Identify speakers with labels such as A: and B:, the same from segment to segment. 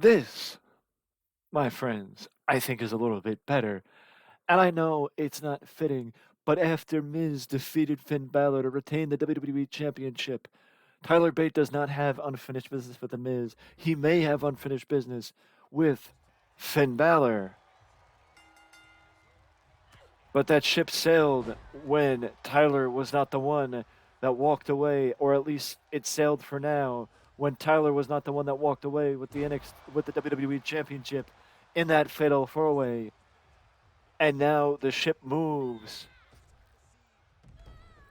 A: This, my friends, I think is a little bit better. And I know it's not fitting, but after Miz defeated Finn Balor to retain the WWE Championship, Tyler Bate does not have unfinished business with The Miz. He may have unfinished business with Finn Balor. But that ship sailed when Tyler was not the one that walked away, or at least it sailed for now, when Tyler was not the one that walked away with the WWE Championship in that fatal four-way. And now the ship moves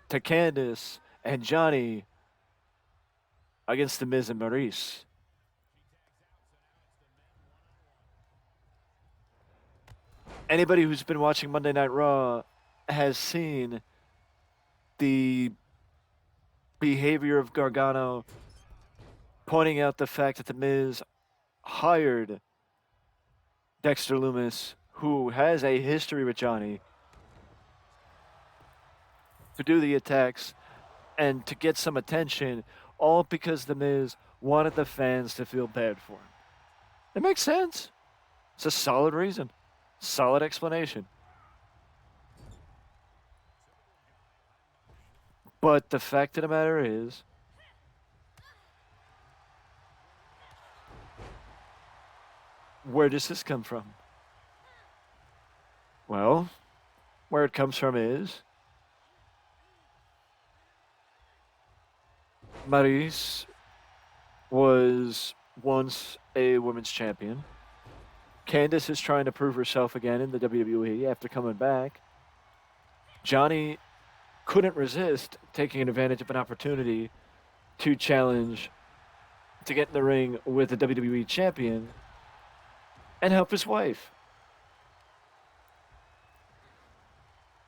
A: to Candice and Johnny against the Miz and Maryse. Anybody who's been watching Monday Night Raw has seen the behavior of Gargano pointing out the fact that the Miz hired Dexter Lumis, who has a history with Johnny, to do the attacks and to get some attention, all because the Miz wanted the fans to feel bad for him. It makes sense. It's a solid reason, solid explanation. But the fact of the matter is, where does this come from? Well, where it comes from is Maryse was once a women's champion. Candice is trying to prove herself again in the WWE after coming back. Johnny couldn't resist taking advantage of an opportunity to challenge to get in the ring with the WWE champion and help his wife.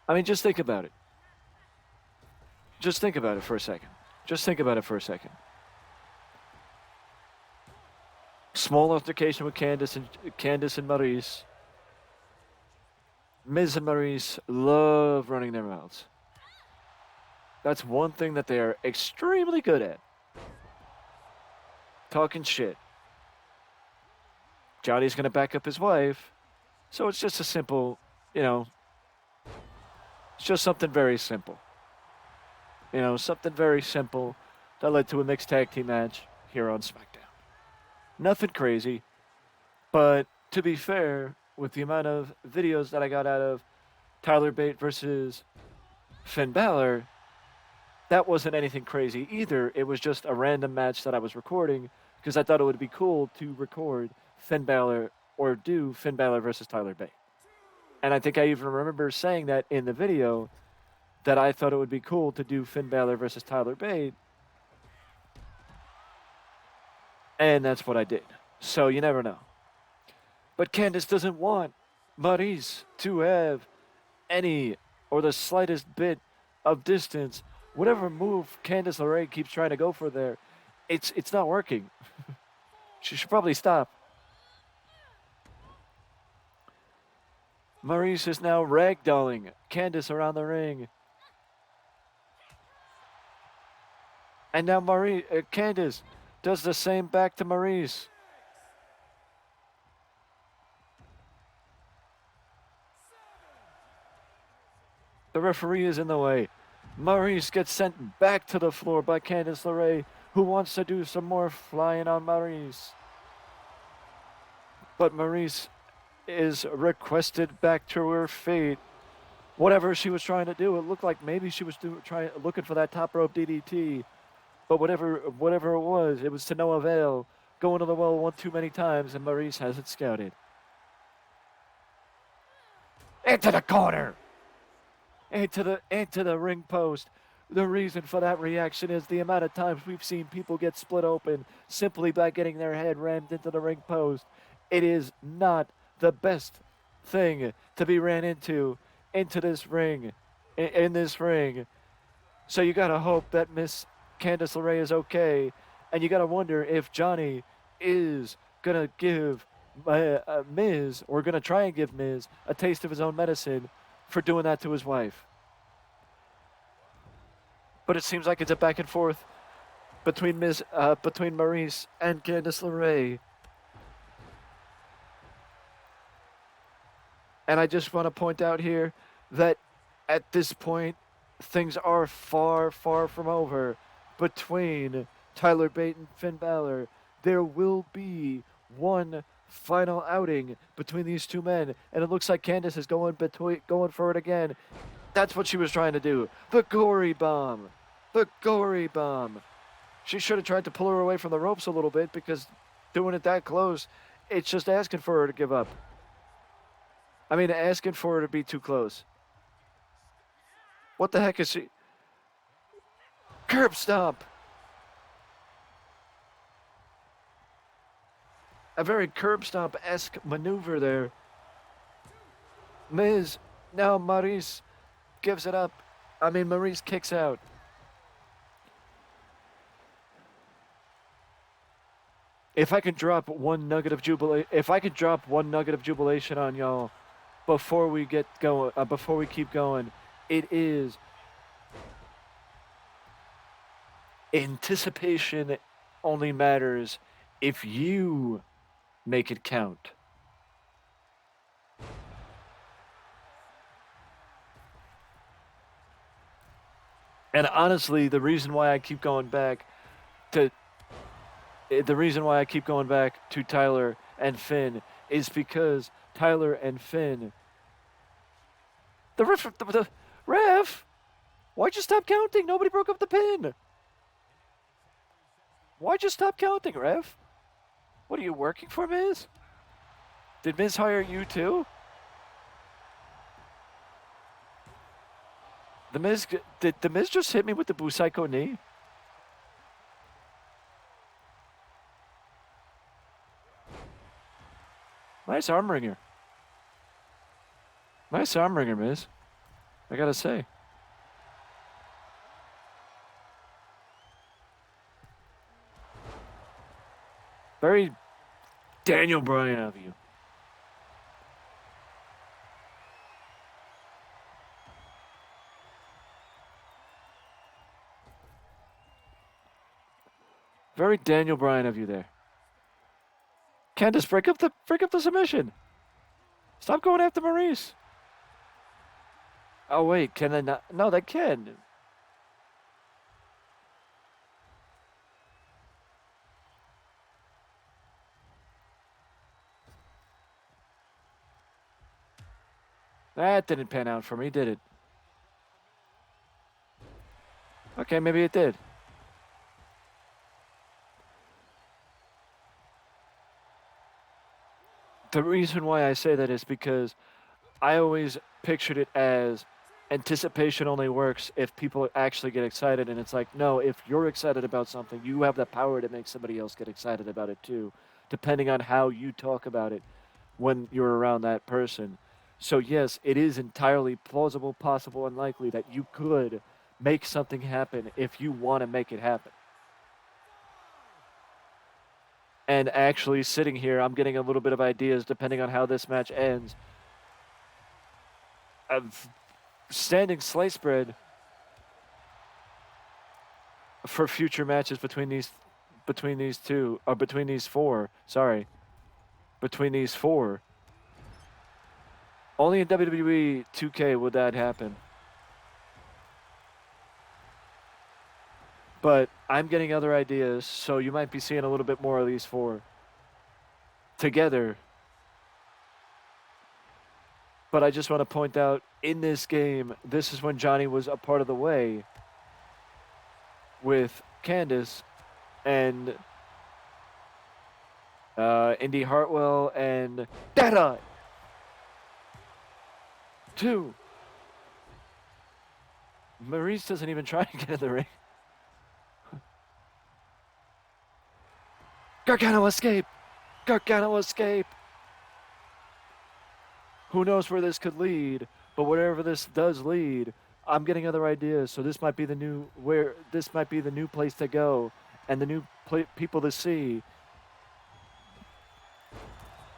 A: I mean, just think about it. Just think about it for a second. Just think about it for a second. Small altercation with Candice and Maryse. Miz and Maryse love running their mouths. That's one thing that they are extremely good at. Talking shit. Johnny's going to back up his wife. So it's just a simple, it's just something very simple. Something very simple that led to a mixed tag team match here on SmackDown. Nothing crazy, but to be fair, with the amount of videos that I got out of Tyler Bate versus Finn Balor, that wasn't anything crazy either. It was just a random match that I was recording because I thought it would be cool to record Finn Balor or do Finn Balor versus Tyler Bate. And I think I even remember saying that in the video that I thought it would be cool to do Finn Balor versus Tyler Bate. And that's what I did. So you never know. But Candice doesn't want Maryse to have any or the slightest bit of distance. Whatever move Candice LeRae keeps trying to go for there, it's not working. She should probably stop. Maryse is now ragdolling Candice around the ring. And now Candice does the same back to Maryse. The referee is in the way. Maryse gets sent back to the floor by Candice LeRae, who wants to do some more flying on Maryse. But Maryse is requested back to her feet. Whatever she was trying to do, it looked like maybe she was looking for that top rope DDT. But whatever it was to no avail. Going to the well one too many times, and Maryse has it scouted. Into the corner. Into the ring post. The reason for that reaction is the amount of times we've seen people get split open simply by getting their head rammed into the ring post. It is not the best thing to be ran into this ring, in this ring. So you gotta hope that Miss Candice LeRae is okay, and you gotta wonder if Johnny is gonna give Miz, or gonna try and give Miz, a taste of his own medicine for doing that to his wife. But it seems like it's a back and forth between Maryse and Candice LeRae. And I just want to point out here that at this point, things are far, far from over between Tyler Bate and Finn Balor. There will be one final outing between these two men, and it looks like Candice is going for it again. That's what she was trying to do. The gory bomb. The gory bomb. She should have tried to pull her away from the ropes a little bit, because doing it that close, it's just asking for her to give up. I mean, asking for her to be too close. What the heck is she? Curb stomp. A very curb stomp-esque maneuver there. Miz, now Maryse gives it up. I mean, Maryse kicks out. If I could drop one nugget of jubilation on y'all before we get going, before we keep going, it is anticipation only matters if you make it count. And honestly, the reason why I keep going back to Tyler and Finn is because Tyler and Finn. The ref, why'd you stop counting? Nobody broke up the pin. Why'd you stop counting, ref? What are you working for, Miz? Did Miz hire you too? Did the Miz just hit me with the Busaiku knee? Nice arm wringer. Nice arm wringer, Miz. I gotta say. Very Daniel Bryan of you. Very Daniel Bryan of you there. Candice, break up the submission. Stop going after Maryse. Oh wait, can they not? No, they can. That didn't pan out for me, did it? Okay, maybe it did. The reason why I say that is because I always pictured it as anticipation only works if people actually get excited. And it's like, no, if you're excited about something, you have the power to make somebody else get excited about it too, depending on how you talk about it when you're around that person. So, yes, it is entirely plausible, possible, and likely that you could make something happen if you want to make it happen. And actually, sitting here, I'm getting a little bit of ideas depending on how this match ends. Of standing slice bread for future matches between these four. Only in WWE 2K would that happen. But I'm getting other ideas, so you might be seeing a little bit more of these four together. But I just want to point out, in this game, this is when Johnny was a part of the way with Candice and Indy Hartwell and Deadeye. 2. Maryse doesn't even try to get in the ring. Gargano escape! Gargano escape! Who knows where this could lead, but whatever this does lead, I'm getting other ideas. So this might be the new place to go and the new people to see.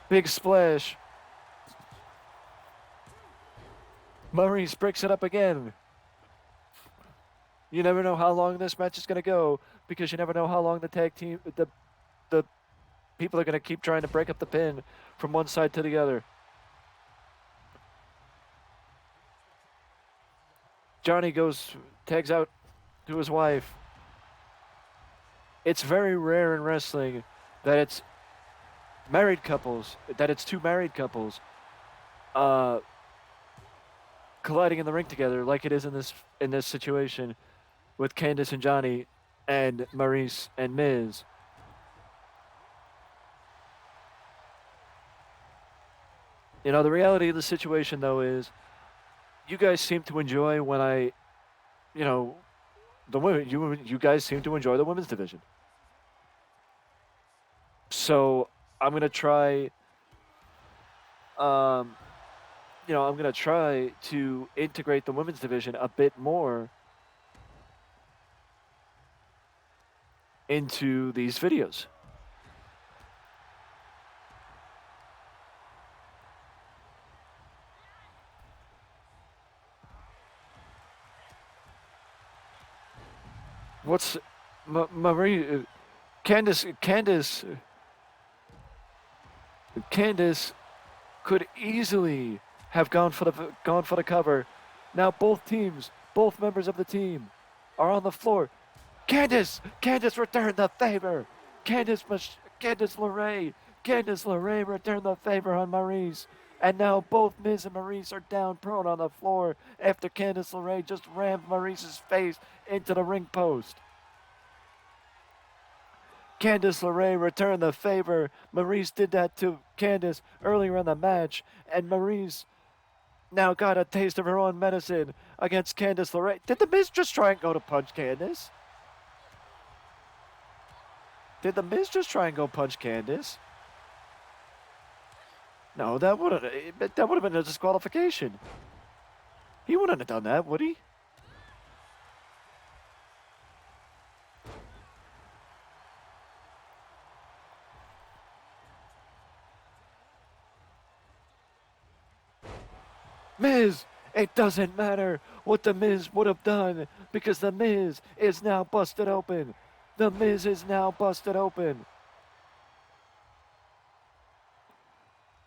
A: Big splash. Maryse breaks it up again. You never know how long this match is going to go, because you never know how long the people are going to keep trying to break up the pin from one side to the other. Johnny tags out to his wife. It's very rare in wrestling that it's two married couples uh, colliding in the ring together like it is in this situation with Candice and Johnny and Maryse and Miz. You know, the reality of the situation, though, is you guys seem to enjoy when you know, the women. You guys seem to enjoy the women's division. So I'm gonna try. Um, I'm gonna try to integrate the women's division a bit more into these videos. What's Marie? Candice could easily have gone for the cover. Now both members of the team, are on the floor. Candice returned the favor. Candice LeRae returned the favor on Maryse. And now both Miz and Maryse are down prone on the floor after Candice LeRae just rammed Maryse's face into the ring post. Candice LeRae returned the favor. Maryse did that to Candice earlier in the match, and Maryse now got a taste of her own medicine against Candice LeRae. Did the Miz just try and go to punch Candice? Did the Miz just try and go punch Candice? No, that would have been a disqualification. He wouldn't have done that, would he? Miz, it doesn't matter what the Miz would have done because the Miz is now busted open. The Miz is now busted open.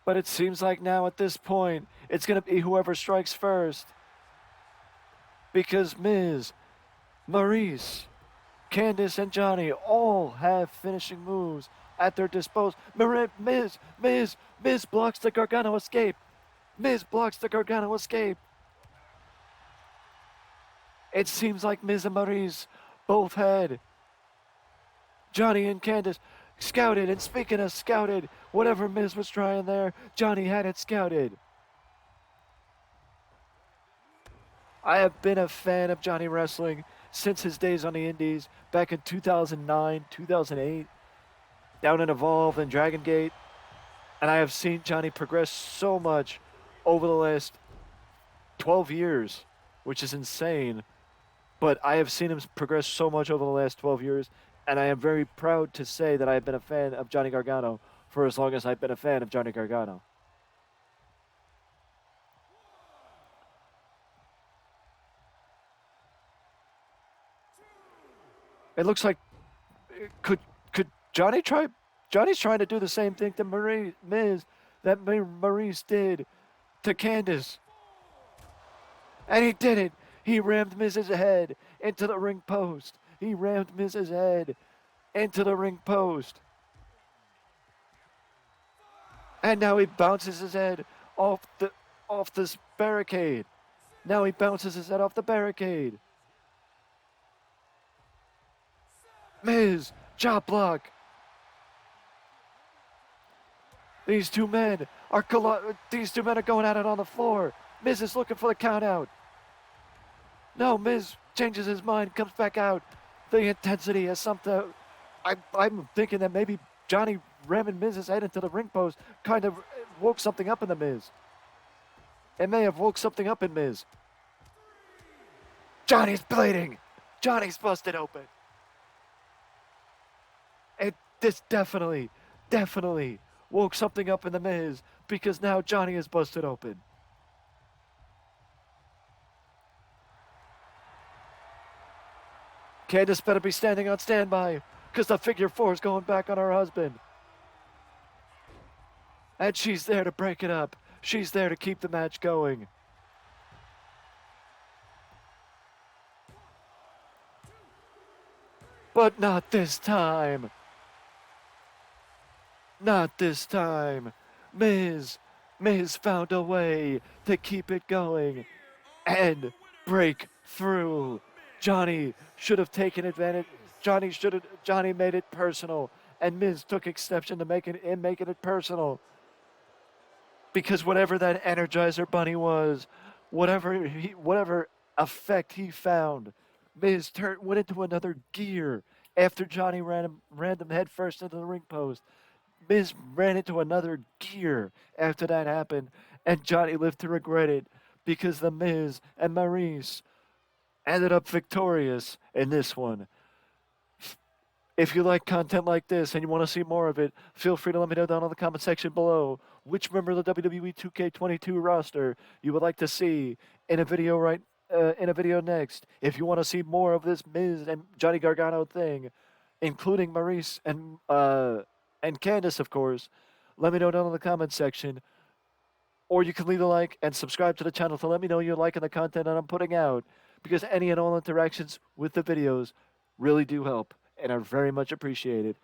A: But it seems like now at this point, it's going to be whoever strikes first. Because Miz, Maryse, Candice, and Johnny all have finishing moves at their disposal. Miz blocks the Gargano escape. Miz blocks the Gargano escape. It seems like Miz and Maryse both had Johnny and Candice scouted. And speaking of scouted, whatever Miz was trying there, Johnny had it scouted. I have been a fan of Johnny Wrestling since his days on the Indies back in 2009, 2008, down in Evolve and Dragon Gate. And I have seen Johnny progress so much over the last 12 years, which is insane. But I have seen him progress so much over the last 12 years, and I am very proud to say that I have been a fan of Johnny Gargano for as long as I've been a fan of Johnny Gargano. It looks like could Johnny try? Johnny's trying to do the same thing to Miz that Maryse did to Candice. And he did it. He rammed Miz's head into the ring post. He rammed Miz's head into the ring post. And now he bounces his head off this barricade. Now he bounces his head off the barricade. Miz, chop block. These two men are going at it on the floor. Miz is looking for the count out. No, Miz changes his mind, comes back out. The intensity has something. I'm thinking that maybe Johnny ramming Miz's head into the ring post kind of woke something up in the Miz. It may have woke something up in Miz. Johnny's bleeding. Johnny's busted open. This definitely woke something up in the Miz because now Johnny is busted open. Candice better be standing on standby because the figure four is going back on her husband. And she's there to break it up. She's there to keep the match going. But not this time. Not this time. Miz found a way to keep it going and break through. Johnny should have taken advantage. Johnny made it personal, and Miz took exception to making it personal. Because whatever that Energizer Bunny was, whatever effect he found, Miz went into another gear after Johnny ran him headfirst into the ring post. Miz ran into another gear after that happened, and Johnny lived to regret it because the Miz and Maryse ended up victorious in this one. If you like content like this and you want to see more of it, feel free to let me know down in the comment section below which member of the WWE 2k22 roster you would like to see in a video next. If you want to see more of this Miz and Johnny Gargano thing, including Maryse and Candice, of course, let me know down in the comment section. Or you can leave a like and subscribe to the channel to let me know you're liking the content that I'm putting out, because any and all interactions with the videos really do help and are very much appreciated.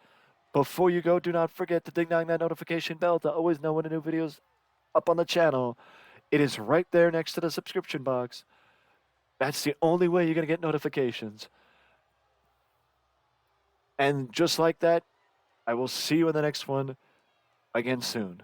A: Before you go, do not forget to ding dong that notification bell to always know when a new video is up on the channel. It is right there next to the subscription box. That's the only way you're going to get notifications. And just like that, I will see you in the next one again soon.